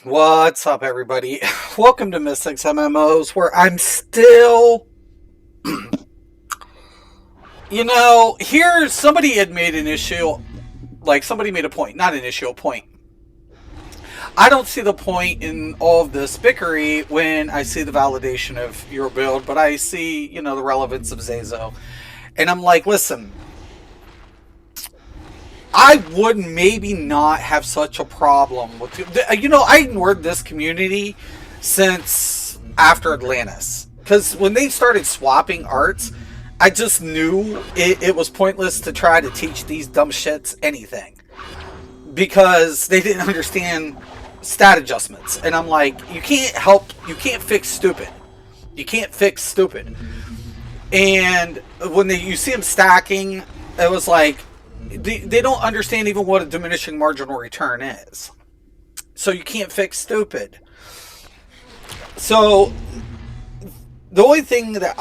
What's up, everybody? Welcome to Mystics MMOs, where I'm still. Here's somebody had made an issue. Like, somebody made a point. Not an issue, a point. I don't see the point in all of this bickery when I see the validation of your build, but I see, the relevance of Zazo. And I'm like, listen, I would maybe not have such a problem with I ignored this community since after Atlantis, because when they started swapping arts, I just knew it was pointless to try to teach these dumb shits anything because they didn't understand stat adjustments. And I'm like, you can't fix stupid. You can't fix stupid. And when you see them stacking, it was like, they don't understand even what a diminishing marginal return is. So you can't fix stupid. So the only thing that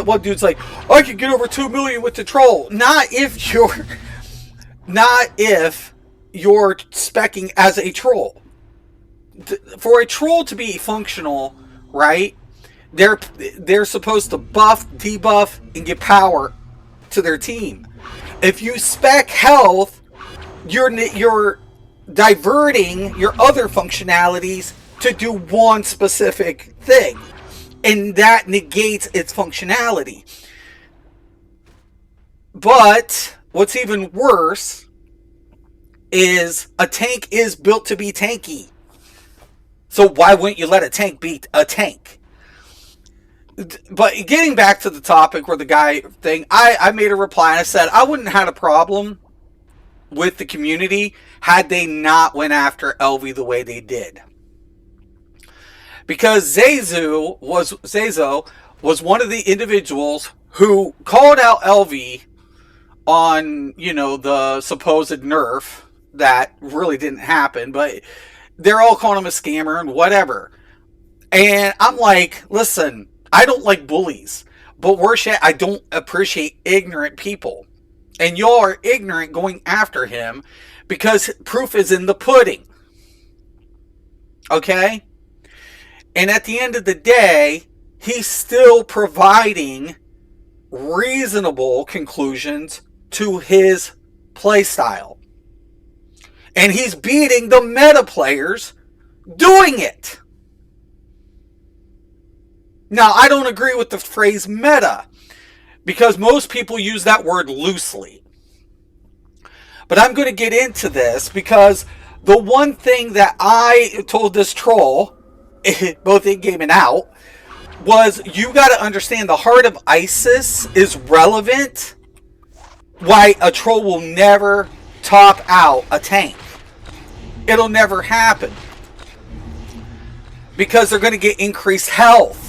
one dude's like, I could get over 2 million with the troll. Not if you're specking as a troll. For a troll to be functional, right? They're supposed to buff, debuff, and give power to their team. If you spec health, you're diverting your other functionalities to do one specific thing, and that negates its functionality. But what's even worse is a tank is built to be tanky. So why wouldn't you let a tank beat a tank? But getting back to the topic where the guy thing, I made a reply and I said I wouldn't have had a problem with the community had they not went after LV the way they did. Because Zazo was one of the individuals who called out LV on, the supposed nerf that really didn't happen, but they're all calling him a scammer and whatever. And I'm like, listen, I don't like bullies, but worse yet, I don't appreciate ignorant people. And y'all are ignorant going after him because proof is in the pudding. Okay? And at the end of the day, he's still providing reasonable conclusions to his playstyle. And he's beating the meta players doing it. Now, I don't agree with the phrase meta, because most people use that word loosely. But I'm going to get into this because the one thing that I told this troll, both in-game and out, was you got to understand the heart of ISIS is relevant. Why a troll will never top out a tank. It'll never happen. Because they're going to get increased health.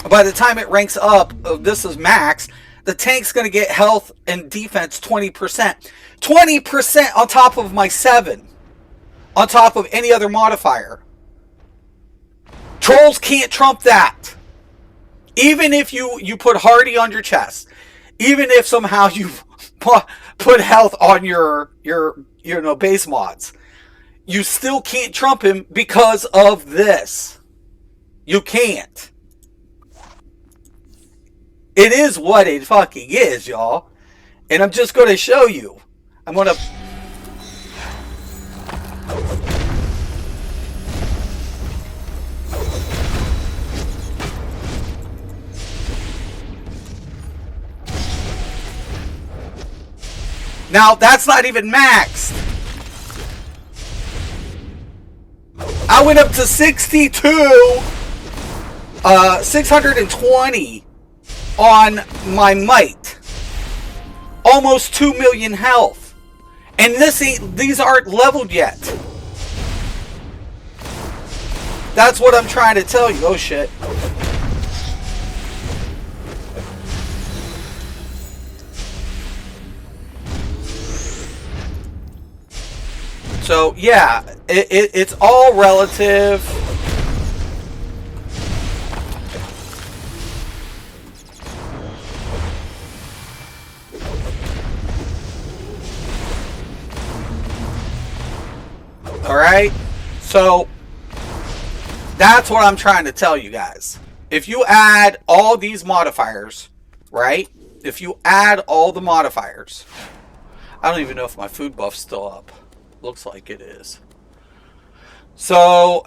By the time it ranks up, this is max, the tank's going to get health and defense 20%. 20% on top of my 7. On top of any other modifier. Trolls can't trump that. Even if you put Hardy on your chest. Even if somehow you put health on your base mods. You still can't trump him because of this. You can't. It is what it fucking is, y'all. And I'm just going to show you. I'm going to... Now, that's not even maxed. I went up to 62, 620 on my might. Almost 2 million health. And these aren't leveled yet. That's what I'm trying to tell you. Oh shit. So yeah, it's all relative. All right? So that's what I'm trying to tell you guys. If you add all these modifiers, right? If you add all the modifiers, I don't even know if my food buff's still up. Looks like it is. So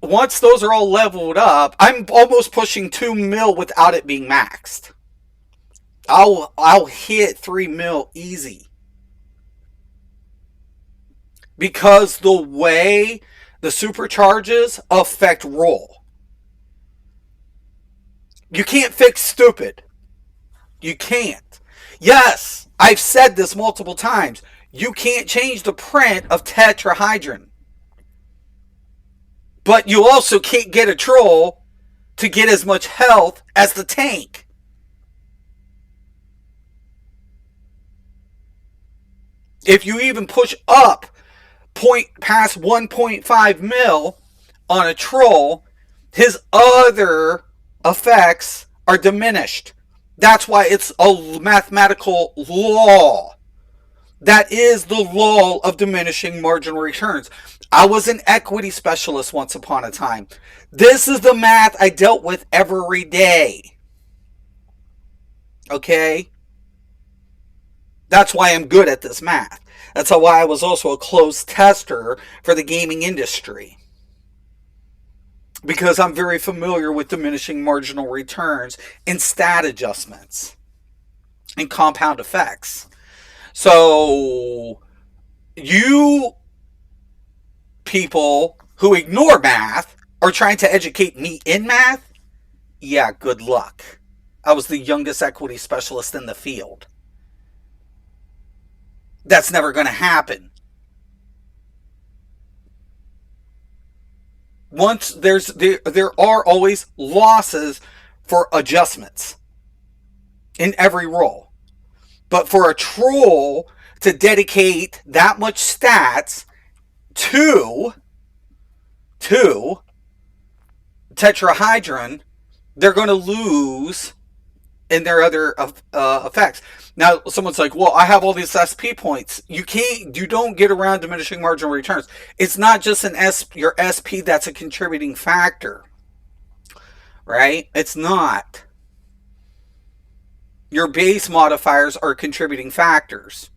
once those are all leveled up, I'm almost pushing 2 mil without it being maxed. I'll hit 3 mil easy. Because the way the supercharges affect roll. You can't fix stupid. You can't. Yes, I've said this multiple times. You can't change the print of tetrahydrin. But you also can't get a troll to get as much health as the tank. If you even push up past 1.5 mil on a troll, his other effects are diminished. That's why it's a mathematical law. That is the law of diminishing marginal returns. I was an equity specialist once upon a time. This is the math I dealt with every day. Okay? That's why I'm good at this math. That's why I was also a closed tester for the gaming industry. Because I'm very familiar with diminishing marginal returns and stat adjustments and compound effects. So, you people who ignore math are trying to educate me in math? Yeah, good luck. I was the youngest equity specialist in the field. That's never going to happen. Once there are always losses for adjustments in every roll. But for a troll to dedicate that much stats to tetrahydrin, they're going to lose in their other effects. Now, someone's like, well, I have all these SP points. You don't get around diminishing marginal returns. It's not just your SP that's a contributing factor. Right? It's not. Your base modifiers are contributing factors.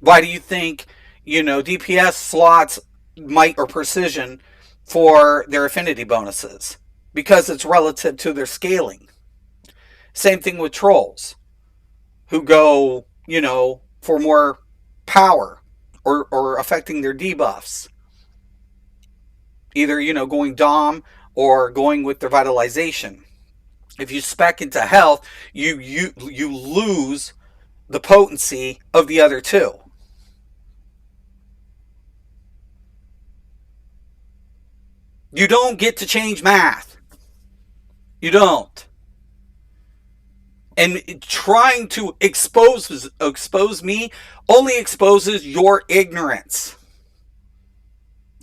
Why do you think, DPS slots might or precision for their affinity bonuses? Because it's relative to their scaling. Same thing with trolls who go, for more power or affecting their debuffs. Either, going Dom or going with their vitalization. If you spec into health, you lose the potency of the other two. You don't get to change math. You don't. And trying to expose me only exposes your ignorance.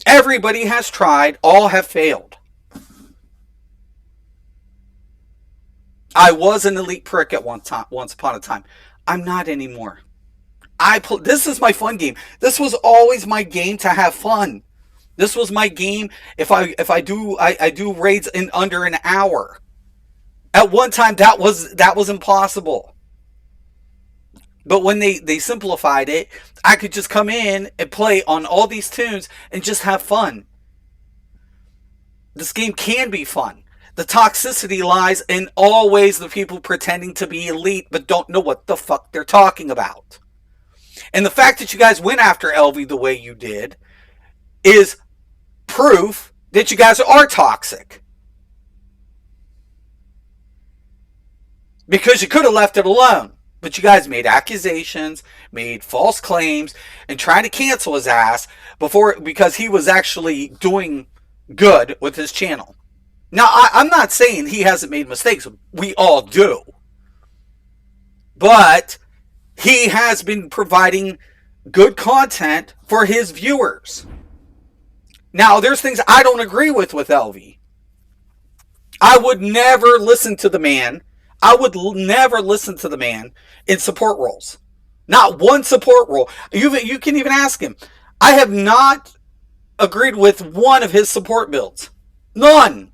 Everybody has tried. All have failed. I was an elite prick at once upon a time. I'm not anymore. This is my fun game. This was always my game to have fun. This was my game. If I do raids in under an hour. At one time, that was impossible. But when they simplified it, I could just come in and play on all these tunes and just have fun. This game can be fun. The toxicity lies in always the people pretending to be elite but don't know what the fuck they're talking about. And the fact that you guys went after LV the way you did is proof that you guys are toxic. Because you could have left it alone. But you guys made accusations, made false claims, and trying to cancel his ass because he was actually doing good with his channel. Now, I'm not saying he hasn't made mistakes. We all do. But he has been providing good content for his viewers. Now, there's things I don't agree with LV. I would never listen to the man. I would never listen to the man in support roles. Not one support role. You can even ask him. I have not agreed with one of his support builds. None.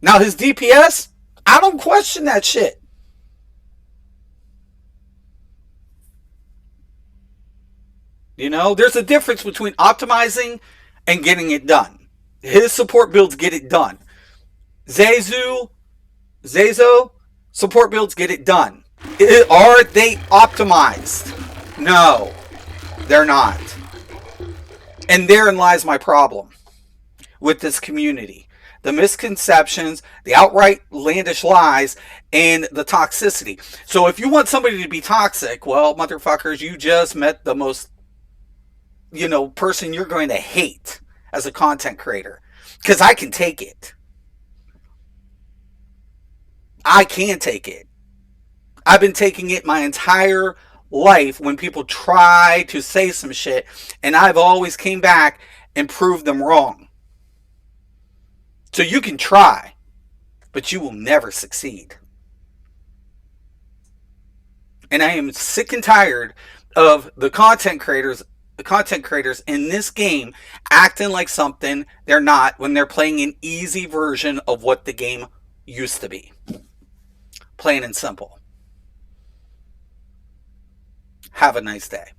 Now his DPS, I don't question that shit. There's a difference between optimizing and getting it done. His support builds get it done. Zezu, Zezo, support builds get it done. Are they optimized? No, they're not. And therein lies my problem with this community. The misconceptions, the outright landish lies, and the toxicity. So if you want somebody to be toxic, well, motherfuckers, you just met the most, person you're going to hate as a content creator. Because I can take it. I can take it. I've been taking it my entire life when people try to say some shit, and I've always came back and proved them wrong. So you can try, but you will never succeed. And I am sick and tired of the content creators in this game acting like something they're not when they're playing an easy version of what the game used to be. Plain and simple. Have a nice day.